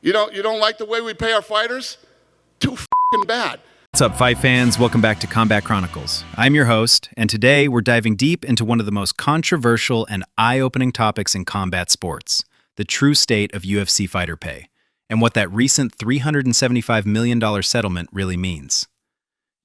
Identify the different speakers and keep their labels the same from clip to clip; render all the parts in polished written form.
Speaker 1: You don't like the way we pay our fighters? Too f***ing bad.
Speaker 2: What's up, fight fans? Welcome back to Combat Chronicles. I'm your host, and today we're diving deep into one of the most controversial and eye-opening topics in combat sports, the true state of UFC fighter pay, and what that recent $375 million settlement really means.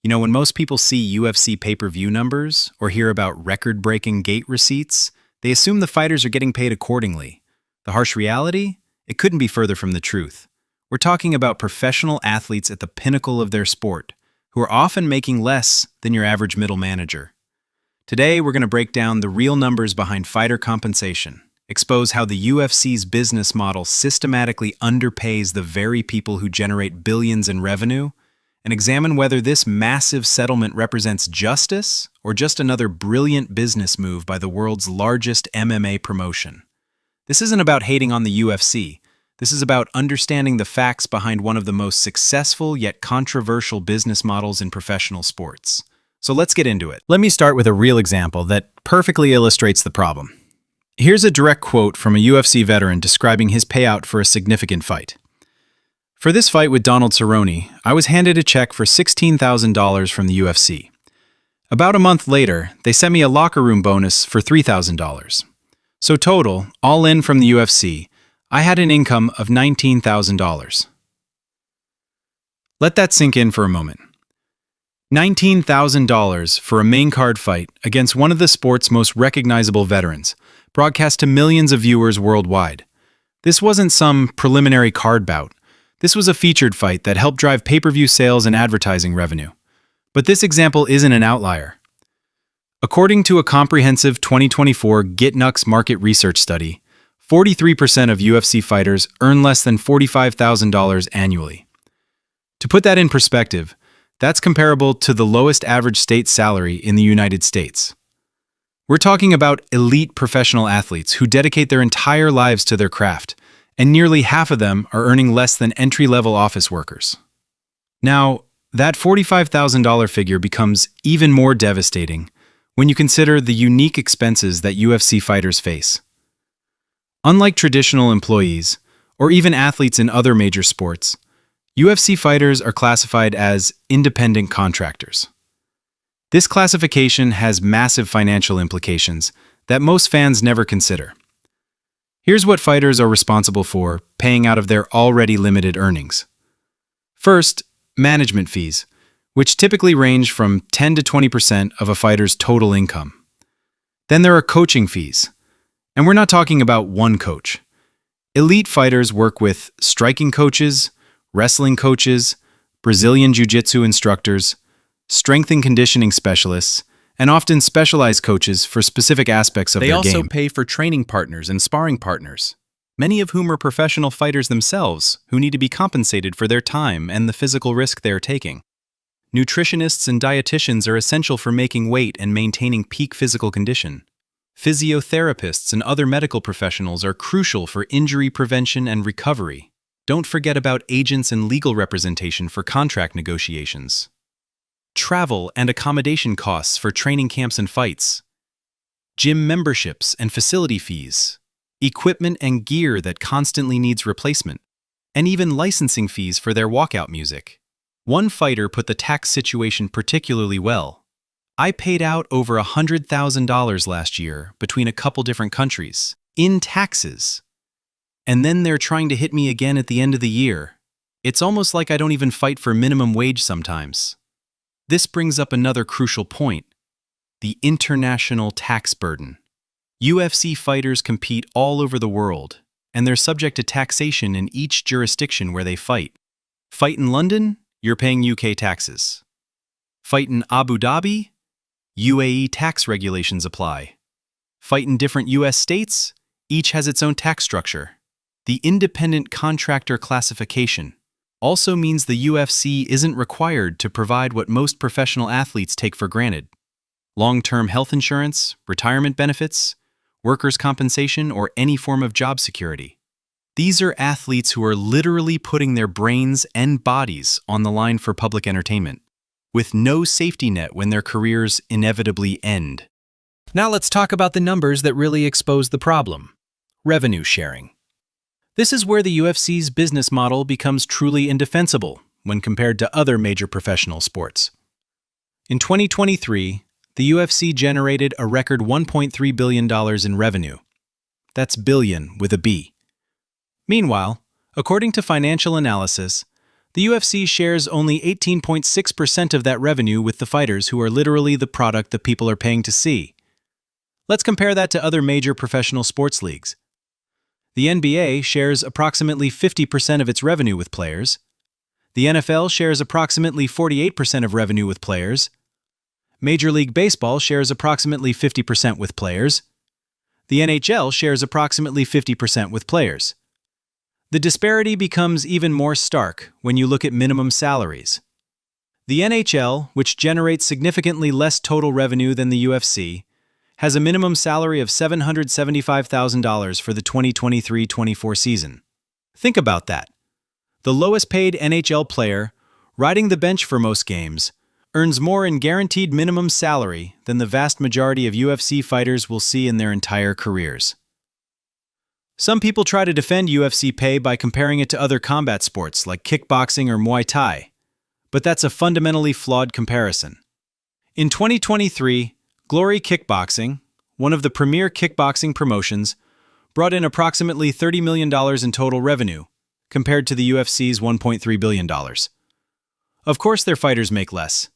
Speaker 2: You know, when most people see UFC pay-per-view numbers or hear about record-breaking gate receipts, they assume the fighters are getting paid accordingly. The harsh reality? It couldn't be further from the truth. We're talking about professional athletes at the pinnacle of their sport, who are often making less than your average middle manager. Today, we're going to break down the real numbers behind fighter compensation, expose how the UFC's business model systematically underpays the very people who generate billions in revenue, and examine whether this massive settlement represents justice or just another brilliant business move by the world's largest MMA promotion. This isn't about hating on the UFC. This is about understanding the facts behind one of the most successful yet controversial business models in professional sports. So let's get into it. Let me start with a real example that perfectly illustrates the problem. Here's a direct quote from a UFC veteran describing his payout for a significant fight. For this fight with Donald Cerrone, I was handed a check for $16,000 from the UFC. About a month later, they sent me a locker room bonus for $3,000. So total, all in from the UFC, I had an income of $19,000. Let that sink in for a moment. $19,000 for a main card fight against one of the sport's most recognizable veterans, broadcast to millions of viewers worldwide. This wasn't some preliminary card bout. This was a featured fight that helped drive pay-per-view sales and advertising revenue. But this example isn't an outlier. According to a comprehensive 2024 GitNux market research study, 43% of UFC fighters earn less than $45,000 annually. To put that in perspective, that's comparable to the lowest average state salary in the United States. We're talking about elite professional athletes who dedicate their entire lives to their craft, and nearly half of them are earning less than entry-level office workers. Now, that $45,000 figure becomes even more devastating when you consider the unique expenses that UFC fighters face. Unlike traditional employees, or even athletes in other major sports, UFC fighters are classified as independent contractors. This classification has massive financial implications that most fans never consider. Here's what fighters are responsible for paying out of their already limited earnings. First, management fees, which typically range from 10 to 20% of a fighter's total income. Then there are coaching fees. And we're not talking about one coach. Elite fighters work with striking coaches, wrestling coaches, Brazilian jiu-jitsu instructors, strength and conditioning specialists, and often specialized coaches for specific aspects of their game. They also pay for training partners and sparring partners, many of whom are professional fighters themselves who need to be compensated for their time and the physical risk they are taking. Nutritionists and dietitians are essential for making weight and maintaining peak physical condition. Physiotherapists and other medical professionals are crucial for injury prevention and recovery. Don't forget about agents and legal representation for contract negotiations. Travel and accommodation costs for training camps and fights. Gym memberships and facility fees. Equipment and gear that constantly needs replacement. And even licensing fees for their walkout music. One fighter put the tax situation particularly well. I paid out over $100,000 last year between a couple different countries, in taxes. And then they're trying to hit me again at the end of the year. It's almost like I don't even fight for minimum wage sometimes. This brings up another crucial point: the international tax burden. UFC fighters compete all over the world, and they're subject to taxation in each jurisdiction where they fight. Fight in London? You're paying UK taxes. Fight in Abu Dhabi? UAE tax regulations apply. Fight in different US states? Each has its own tax structure. The independent contractor classification also means the UFC isn't required to provide what most professional athletes take for granted: long-term health insurance, retirement benefits, workers' compensation, or any form of job security. These are athletes who are literally putting their brains and bodies on the line for public entertainment, with no safety net when their careers inevitably end. Now let's talk about the numbers that really expose the problem: revenue sharing. This is where the UFC's business model becomes truly indefensible when compared to other major professional sports. In 2023, the UFC generated a record $1.3 billion in revenue. That's billion with a B. Meanwhile, according to financial analysis, the UFC shares only 18.6% of that revenue with the fighters who are literally the product that people are paying to see. Let's compare that to other major professional sports leagues. The NBA shares approximately 50% of its revenue with players. The NFL shares approximately 48% of revenue with players. Major League Baseball shares approximately 50% with players. The NHL shares approximately 50% with players. The disparity becomes even more stark when you look at minimum salaries. The NHL, which generates significantly less total revenue than the UFC, has a minimum salary of $775,000 for the 2023-24 season. Think about that. The lowest paid NHL player, riding the bench for most games, earns more in guaranteed minimum salary than the vast majority of UFC fighters will see in their entire careers. Some people try to defend UFC pay by comparing it to other combat sports like kickboxing or Muay Thai, but that's a fundamentally flawed comparison. In 2023, Glory Kickboxing, one of the premier kickboxing promotions, brought in approximately $30 million in total revenue, compared to the UFC's $1.3 billion. Of course their fighters make less.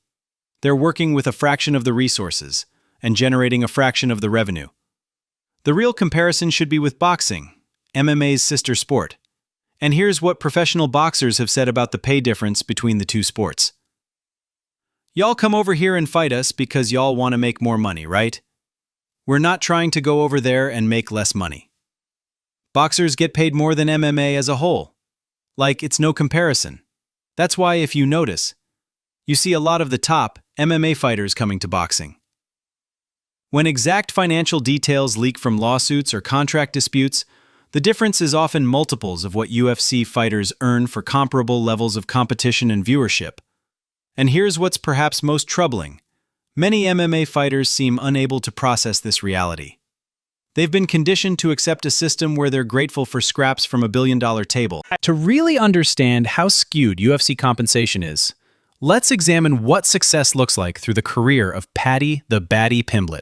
Speaker 2: They're working with a fraction of the resources and generating a fraction of the revenue. The real comparison should be with boxing, MMA's sister sport. And here's what professional boxers have said about the pay difference between the two sports. Y'all come over here and fight us because y'all want to make more money, right? We're not trying to go over there and make less money. Boxers get paid more than MMA as a whole. Like, it's no comparison. That's why, if you notice, you see a lot of the top MMA fighters coming to boxing. When exact financial details leak from lawsuits or contract disputes, the difference is often multiples of what UFC fighters earn for comparable levels of competition and viewership. And here's what's perhaps most troubling. Many MMA fighters seem unable to process this reality. They've been conditioned to accept a system where they're grateful for scraps from a billion-dollar table. To really understand how skewed UFC compensation is, let's examine what success looks like through the career of Paddy the Baddy Pimblett.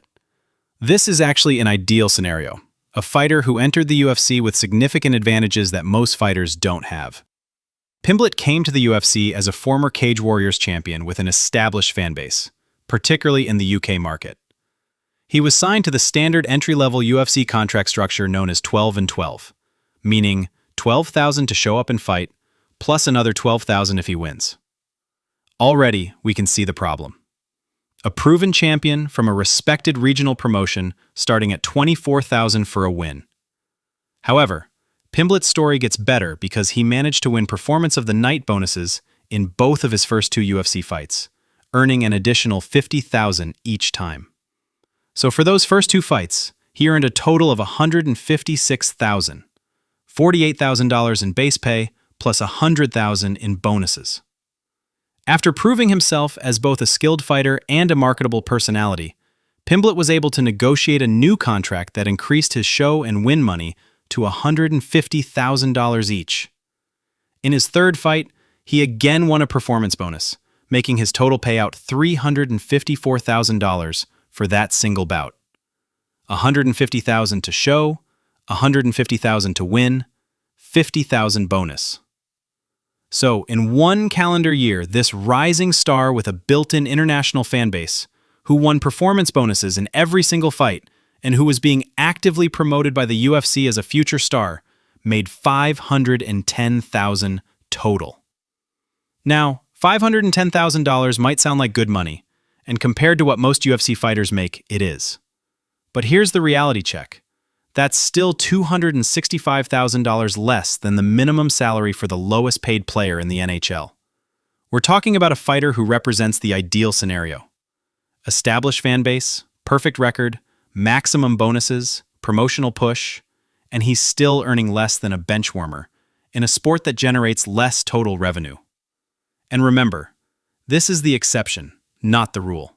Speaker 2: This is actually an ideal scenario, a fighter who entered the UFC with significant advantages that most fighters don't have. Pimblett came to the UFC as a former Cage Warriors champion with an established fanbase, particularly in the UK market. He was signed to the standard entry-level UFC contract structure known as 12 and 12, meaning $12,000 to show up and fight, plus another $12,000 if he wins. Already, we can see the problem. A proven champion from a respected regional promotion starting at $24,000 for a win. However, Pimblett's story gets better because he managed to win Performance of the Night bonuses in both of his first two UFC fights, earning an additional $50,000 each time. So for those first two fights, he earned a total of $156,000, $48,000 in base pay, plus $100,000 in bonuses. After proving himself as both a skilled fighter and a marketable personality, Pimblett was able to negotiate a new contract that increased his show and win money to $150,000 each. In his third fight, he again won a performance bonus, making his total payout $354,000 for that single bout. $150,000 to show, $150,000 to win, $50,000 bonus. So, in one calendar year, this rising star with a built-in international fanbase, who won performance bonuses in every single fight, and who was being actively promoted by the UFC as a future star, made $510,000 total. Now, $510,000 might sound like good money, and compared to what most UFC fighters make, it is. But here's the reality check. That's still $265,000 less than the minimum salary for the lowest paid player in the NHL. We're talking about a fighter who represents the ideal scenario. Established fan base, perfect record, maximum bonuses, promotional push, and he's still earning less than a bench warmer in a sport that generates less total revenue. And remember, this is the exception, not the rule.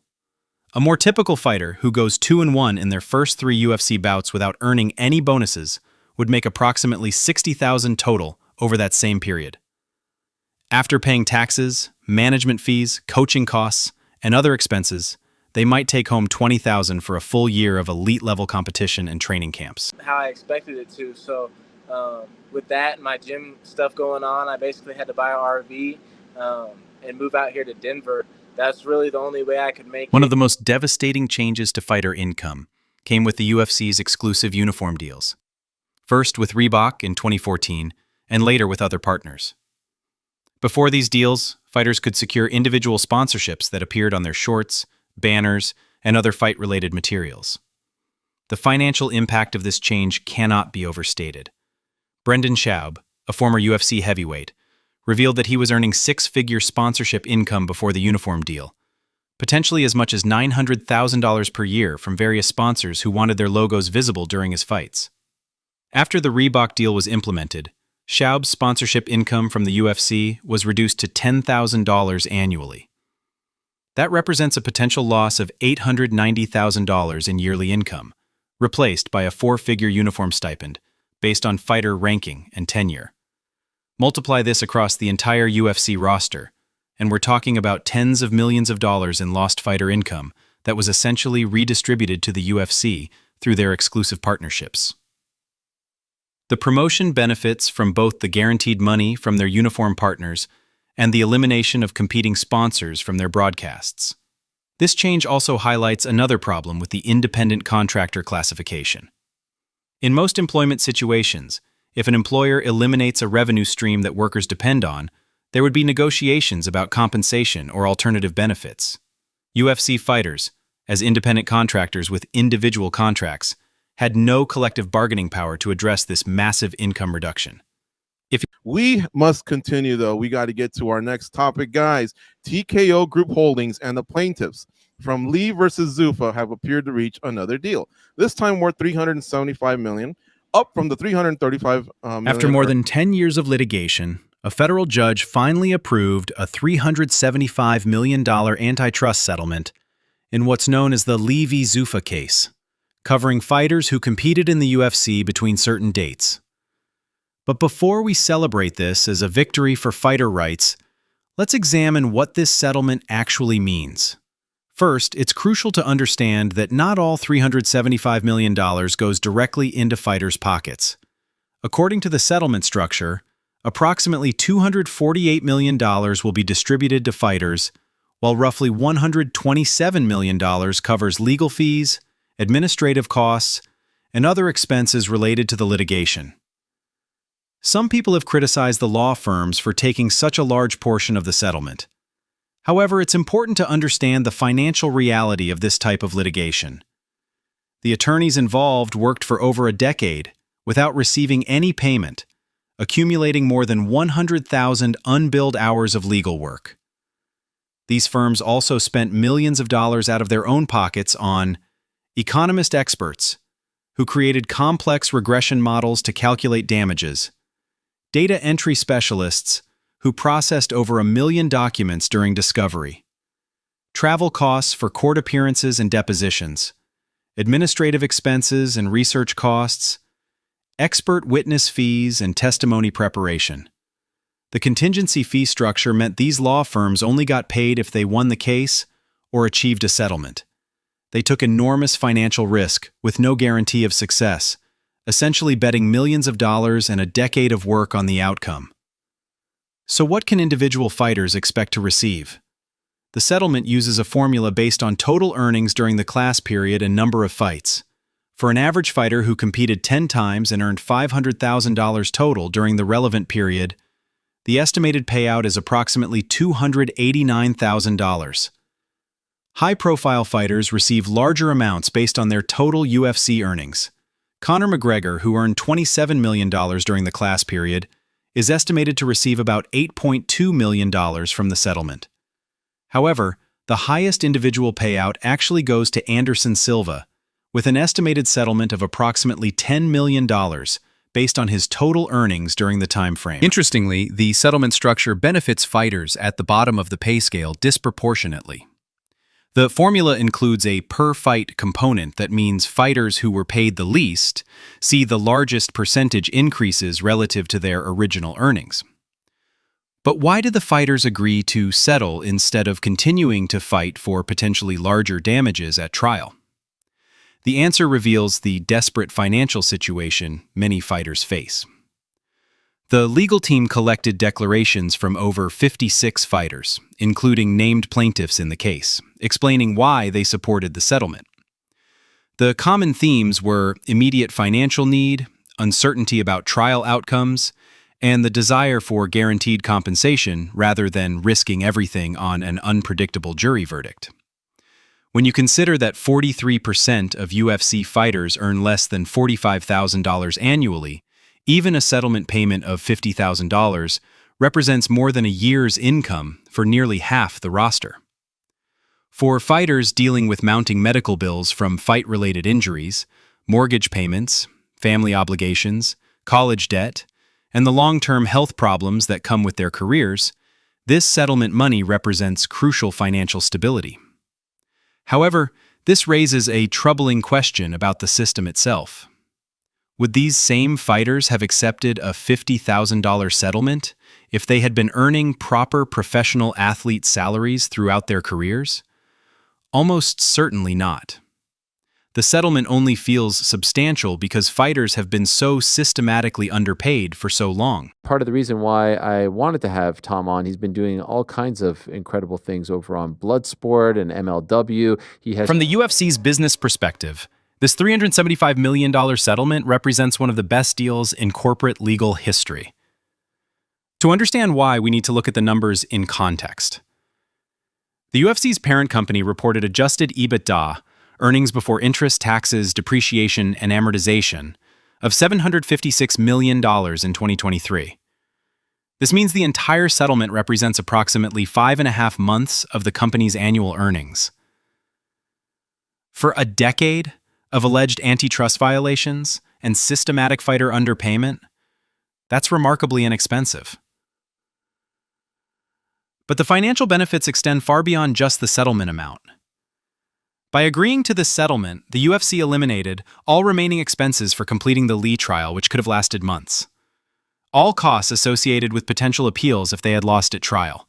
Speaker 2: A more typical fighter who goes 2-1 in their first 3 UFC bouts without earning any bonuses would make approximately $60,000 total over that same period. After paying taxes, management fees, coaching costs, and other expenses, they might take home $20,000 for a full year of elite-level competition and training camps.
Speaker 3: How I expected it to. So with that and my gym stuff going on, I basically had to buy an RV and move out here to Denver. That's really the only way I could make
Speaker 2: One
Speaker 3: it.
Speaker 2: of the most devastating changes to fighter income came with the UFC's exclusive uniform deals. First with Reebok in 2014, and later with other partners. Before these deals, fighters could secure individual sponsorships that appeared on their shorts, banners, and other fight-related materials. The financial impact of this change cannot be overstated. Brendan Schaub, a former UFC heavyweight, revealed that he was earning six-figure sponsorship income before the uniform deal, potentially as much as $900,000 per year from various sponsors who wanted their logos visible during his fights. After the Reebok deal was implemented, Schaub's sponsorship income from the UFC was reduced to $10,000 annually. That represents a potential loss of $890,000 in yearly income, replaced by a four-figure uniform stipend based on fighter ranking and tenure. Multiply this across the entire UFC roster, and we're talking about tens of millions of dollars in lost fighter income that was essentially redistributed to the UFC through their exclusive partnerships. The promotion benefits from both the guaranteed money from their uniform partners and the elimination of competing sponsors from their broadcasts. This change also highlights another problem with the independent contractor classification. In most employment situations, if an employer eliminates a revenue stream that workers depend on, there would be negotiations about compensation or alternative benefits. UFC fighters, as independent contractors with individual contracts, had no collective bargaining power to address this massive income reduction.
Speaker 1: We must continue, though. We got to get to our next topic, guys. TKO Group Holdings and the plaintiffs from Lee versus Zuffa have appeared to reach another deal, this time worth $375 million, up from the $335 million.
Speaker 2: After more than 10 years of litigation, a federal judge finally approved a $375 million antitrust settlement in what's known as the Lee v. Zuffa case, covering fighters who competed in the UFC between certain dates. But before we celebrate this as a victory for fighter rights, let's examine what this settlement actually means. First, it's crucial to understand that not all $375 million goes directly into fighters' pockets. According to the settlement structure, approximately $248 million will be distributed to fighters, while roughly $127 million covers legal fees, administrative costs, and other expenses related to the litigation. Some people have criticized the law firms for taking such a large portion of the settlement. However, it's important to understand the financial reality of this type of litigation. The attorneys involved worked for over a decade without receiving any payment, accumulating more than 100,000 unbilled hours of legal work. These firms also spent millions of dollars out of their own pockets on economist experts who created complex regression models to calculate damages, data entry specialists who processed over 1 million documents during discovery, travel costs for court appearances and depositions, administrative expenses and research costs, expert witness fees and testimony preparation. The contingency fee structure meant these law firms only got paid if they won the case or achieved a settlement. They took enormous financial risk with no guarantee of success, essentially betting millions of dollars and a decade of work on the outcome. So what can individual fighters expect to receive? The settlement uses a formula based on total earnings during the class period and number of fights. For an average fighter who competed 10 times and earned $500,000 total during the relevant period, the estimated payout is approximately $289,000. High-profile fighters receive larger amounts based on their total UFC earnings. Conor McGregor, who earned $27 million during the class period, is estimated to receive about $8.2 million from the settlement. However, the highest individual payout actually goes to Anderson Silva, with an estimated settlement of approximately $10 million based on his total earnings during the time frame.
Speaker 4: Interestingly, the settlement structure benefits fighters at the bottom of the pay scale disproportionately.
Speaker 2: The formula includes a per-fight component that means fighters who were paid the least see the largest percentage increases relative to their original earnings. But why did the fighters agree to settle instead of continuing to fight for potentially larger damages at trial? The answer reveals the desperate financial situation many fighters face. The legal team collected declarations from over 56 fighters, including named plaintiffs in the case, explaining why they supported the settlement. The common themes were immediate financial need, uncertainty about trial outcomes, and the desire for guaranteed compensation rather than risking everything on an unpredictable jury verdict. When you consider that 43% of UFC fighters earn less than $45,000 annually, even a settlement payment of $50,000 represents more than a year's income for nearly half the roster. For fighters dealing with mounting medical bills from fight-related injuries, mortgage payments, family obligations, college debt, and the long-term health problems that come with their careers, this settlement money represents crucial financial stability. However, this raises a troubling question about the system itself. Would these same fighters have accepted a $50,000 settlement if they had been earning proper professional athlete salaries throughout their careers? Almost certainly not. The settlement only feels substantial because fighters have been so systematically underpaid for so long.
Speaker 4: Part of the reason why I wanted to have Tom on, he's been doing all kinds of incredible things over on Bloodsport and MLW.
Speaker 2: From the UFC's business perspective, this $375 million settlement represents one of the best deals in corporate legal history. To understand why, we need to look at the numbers in context. The UFC's parent company reported adjusted EBITDA, earnings before interest, taxes, depreciation, and amortization, of $756 million in 2023. This means the entire settlement represents approximately 5.5 months of the company's annual earnings. For a decade of alleged antitrust violations and systematic fighter underpayment, that's remarkably inexpensive. But the financial benefits extend far beyond just the settlement amount. By agreeing to this settlement, the UFC eliminated all remaining expenses for completing the Lee trial, which could have lasted months. All costs associated with potential appeals if they had lost at trial.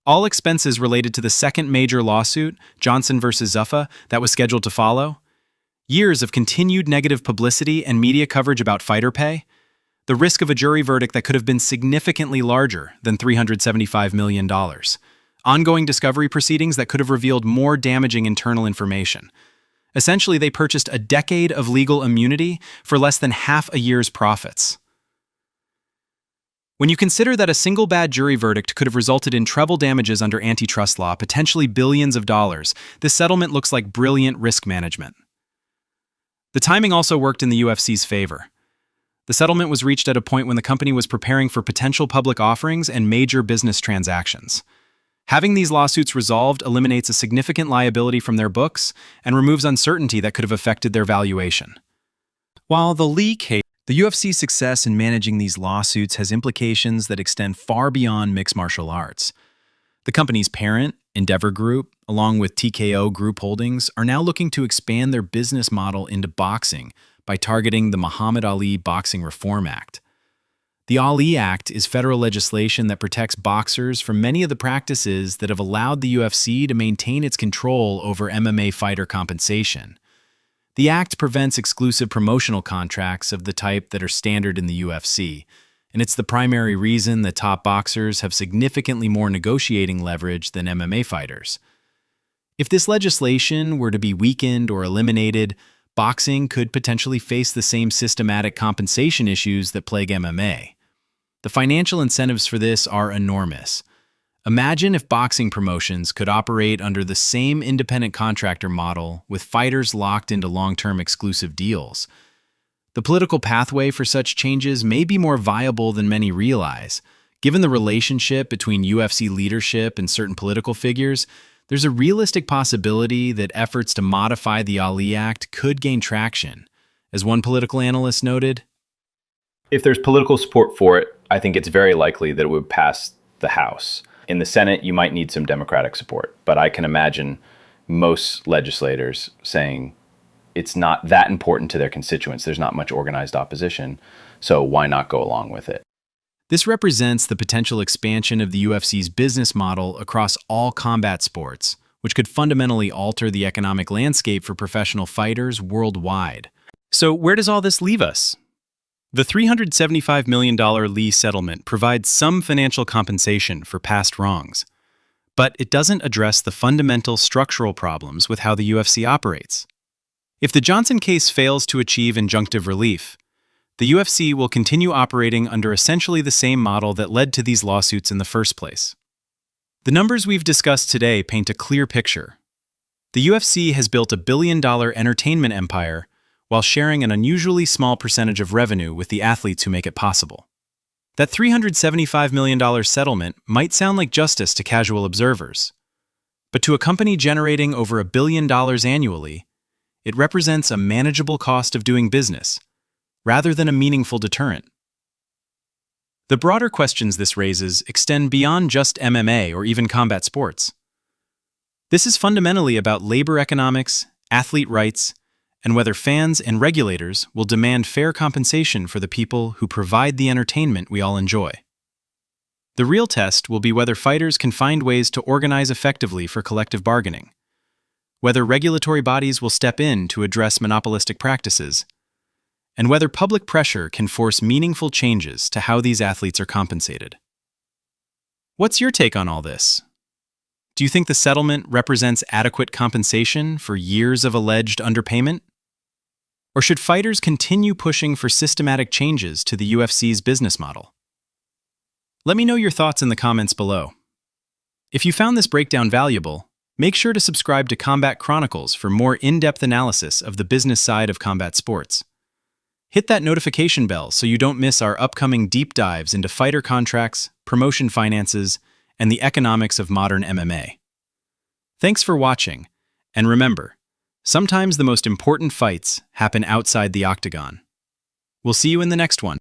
Speaker 2: All expenses related to the second major lawsuit, Johnson versus Zuffa, that was scheduled to follow. Years of continued negative publicity and media coverage about fighter pay. The risk of a jury verdict that could have been significantly larger than $375 million. Ongoing discovery proceedings that could have revealed more damaging internal information. Essentially, they purchased a decade of legal immunity for less than half a year's profits. When you consider that a single bad jury verdict could have resulted in treble damages under antitrust law, potentially billions of dollars, this settlement looks like brilliant risk management. The timing also worked in the UFC's favor. The settlement was reached at a point when the company was preparing for potential public offerings and major business transactions. Having these lawsuits resolved eliminates a significant liability from their books and removes uncertainty that could have affected their valuation. While the Lee case, the UFC's success in managing these lawsuits has implications that extend far beyond mixed martial arts. The company's parent, Endeavor Group, along with TKO Group Holdings, are now looking to expand their business model into boxing by targeting the Muhammad Ali Boxing Reform Act. The Ali Act is federal legislation that protects boxers from many of the practices that have allowed the UFC to maintain its control over MMA fighter compensation. The act prevents exclusive promotional contracts of the type that are standard in the UFC, and it's the primary reason that top boxers have significantly more negotiating leverage than MMA fighters. If this legislation were to be weakened or eliminated, boxing could potentially face the same systematic compensation issues that plague MMA. The financial incentives for this are enormous. Imagine if boxing promotions could operate under the same independent contractor model with fighters locked into long-term exclusive deals. The political pathway for such changes may be more viable than many realize. Given the relationship between UFC leadership and certain political figures, there's a realistic possibility that efforts to modify the Ali Act could gain traction. As one political analyst noted,
Speaker 5: if there's political support for it, I think it's very likely that it would pass the House. In the Senate, you might need some Democratic support, but I can imagine most legislators saying it's not that important to their constituents. There's not much organized opposition, so why not go along with it?
Speaker 2: This represents the potential expansion of the UFC's business model across all combat sports, which could fundamentally alter the economic landscape for professional fighters worldwide. So where does all this leave us? The $375 million Lee settlement provides some financial compensation for past wrongs, but it doesn't address the fundamental structural problems with how the UFC operates. If the Johnson case fails to achieve injunctive relief, the UFC will continue operating under essentially the same model that led to these lawsuits in the first place. The numbers we've discussed today paint a clear picture. The UFC has built a billion-dollar entertainment empire while sharing an unusually small percentage of revenue with the athletes who make it possible. That $375 million settlement might sound like justice to casual observers, but to a company generating over $1 billion annually, it represents a manageable cost of doing business, rather than a meaningful deterrent. The broader questions this raises extend beyond just MMA or even combat sports. This is fundamentally about labor economics, athlete rights, and whether fans and regulators will demand fair compensation for the people who provide the entertainment we all enjoy. The real test will be whether fighters can find ways to organize effectively for collective bargaining, whether regulatory bodies will step in to address monopolistic practices, and whether public pressure can force meaningful changes to how these athletes are compensated. What's your take on all this? Do you think the settlement represents adequate compensation for years of alleged underpayment? Or should fighters continue pushing for systematic changes to the UFC's business model? Let me know your thoughts in the comments below. If you found this breakdown valuable, make sure to subscribe to Combat Chronicles for more in-depth analysis of the business side of combat sports. Hit that notification bell so you don't miss our upcoming deep dives into fighter contracts, promotion finances, and the economics of modern MMA. Thanks for watching, and remember, sometimes the most important fights happen outside the octagon. We'll see you in the next one.